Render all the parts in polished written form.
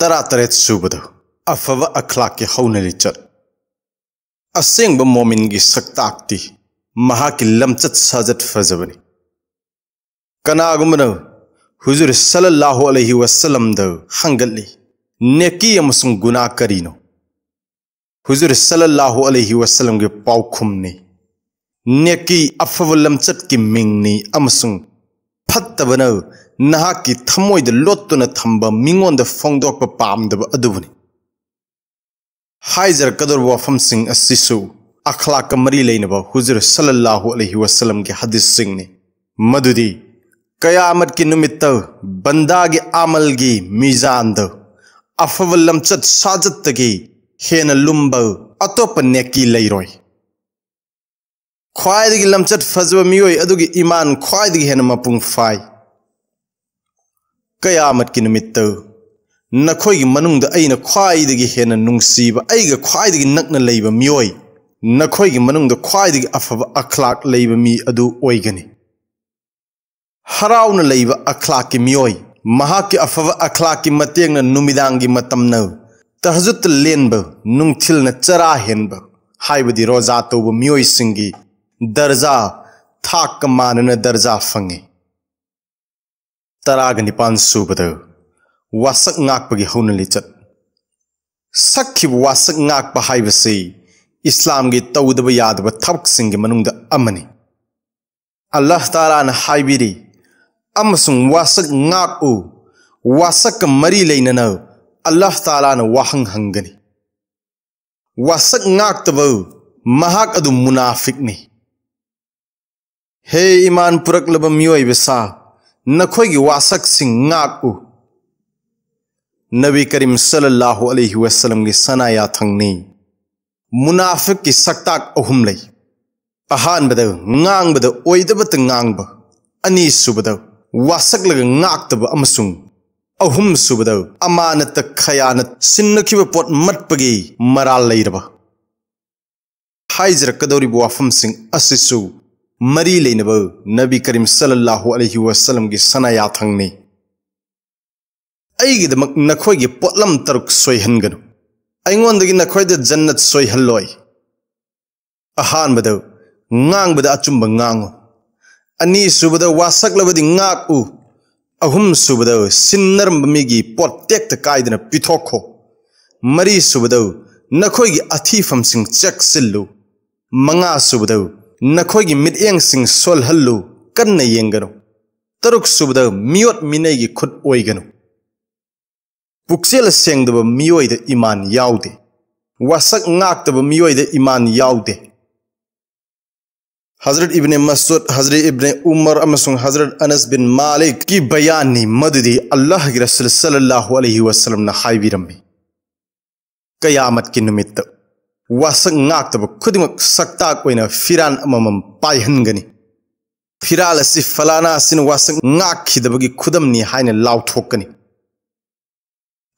तरह सूबद अफब अखलाक के हौन लिचत असेंब मोमिन की सक्ताक्ति महाकी लमचत साजत फजबनी कनागुमन हुजूर सल्लल्लाहु अलैहि वसल्लम द हंगली नेकी अमसुंग गुनाह करीनो हुजूर सल्लल्लाहु अलैहि वसल्लम के पाउखुमनी नेकी अफब लमचत की मिंगनी अमसुंग फत्तबन नहाकी थमोइद लोत्तुन थंब मिंगोंद फोंदोक पामदब अदुबनी हाइजर कदर वफमसिंग असिसु अखलाक मरी लेनब हुजूर सल्लल्लाहु अलैहि वसल्लम के हदीस सिंह ने मदुदी कयामत की निमित्त बंदा के आमल की मीजान द अफब लमचत साजत की हेन लुम्ब अतोप नेकी लेरोय ख्वाइदगी लमचत फजब मियोय अदुगी ईमान ख्वाइदगी हेन मपुंग फाय कयामत की निमित्त नखोई मनुंग अइना ख्वाइदगी हेन नुंगसीब अइगा ख्वाइदगी नक्न लेब मियोय नखोई मनुंग ख्वाइदगी अफब अखलाक लेब मी अदु ओइगनी हराउन लेब अखलाक की मियोय महाकी अफब अखलाक की मतेंग नुमिदांगी मतमन तहजुत लेनब नुंगथिल न चरा हेनब हाइबदी रोजा तोब मियोय सिंगी दर्जा थाक मानन दर्जा फंगे तराग निपान सूबद वासक नाकपगी हौन लिचत सखिब वासक नाकप हाइबसे इस्लाम की तौदब यादब थबकसिंग मनुंग अमनी अल्लाह ताला न हाइबिरी अमसुंग वासक नाकउ वासक मरी लेनन अल्लाह ताला न वाहंग हंगनी वासक नाकतब महाक अदु मुनाफिकनी हे ईमान पुरकलब मियोय बेसा नखोई वासक सिंग नाकउ नबी करीम सल्लल्लाहु अलैहि वसल्लम की सनाया थंगनी मुनाफिक की सक्ताक अहुम लई अहानबद ngang ओइदबत ngang अनि सुबद वासक लग नाकतब अमसुंग अहुम सुबद अमानत खयानत सिन्नखिब पोट मटपगी मराल लैरब हाइजर कदौरी वाफम सिंह असिसु मरी लेनब नबी करीम सल्लल्लाहु अलैहि वसल्लम की सनाया थंगनी अईगिदमक नखोई पोटलम तरुक सोयहनगनु अइंगोंदगी नखोइद जन्नत सोयहल्लोय अहानबद ngangbada achumba ngango ani subada wasaklabadi ngaku ahum subada sinnaram migi potek kaidna pithokho mari subada nakhoi gi athifam sing cheksillu manga subada nakhoi gi midyang sing solhallu kanna yengano taruk subada miyot minai gi khut oigano puksel sengdaba miyoida iman yaude wasak ngaktaba miyoida iman yaude हजरत इब्ने मसूद हजरत इब्ने उमर अमसुंग हजरत अनस बिन मालिक की बयानी मददी अल्लाह के रसूल सल्लल्लाहु अलैहि वसल्लम ने हाइबिरमी कयामत की निमित्त वासक नाकतब खुदिमक सक्ताक ओइना फिरान अममम पायहनगनी फिराल असि फलाना सिन वासक नाकखिदबगी खुदमनी हाइना लाउथोकनी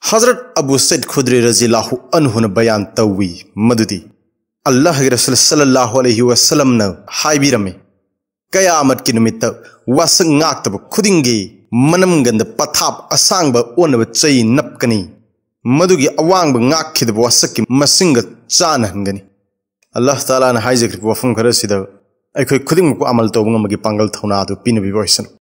हजरत अबू सईद खुदरी रज़ियल्लाहु अन्हु ने बयान तवी मददी अल्लाह के रसूल सल्लल्लाहु अलैहि वसल्लम ने हाइबिरमे कयामत की निमित्त वासक नाकतब खुदिंगी मनम गंद पथाप असांग ओनब चई नपकनी मदुगी अवांग नाकखिदब वासक की मसिंग चानहनगनी अल्लाह ताला ने हाइजक वफम खरसिद अखोय खुदिंग को अमल तौब ngमगी पांगल थौना दु पिनबि बयसन।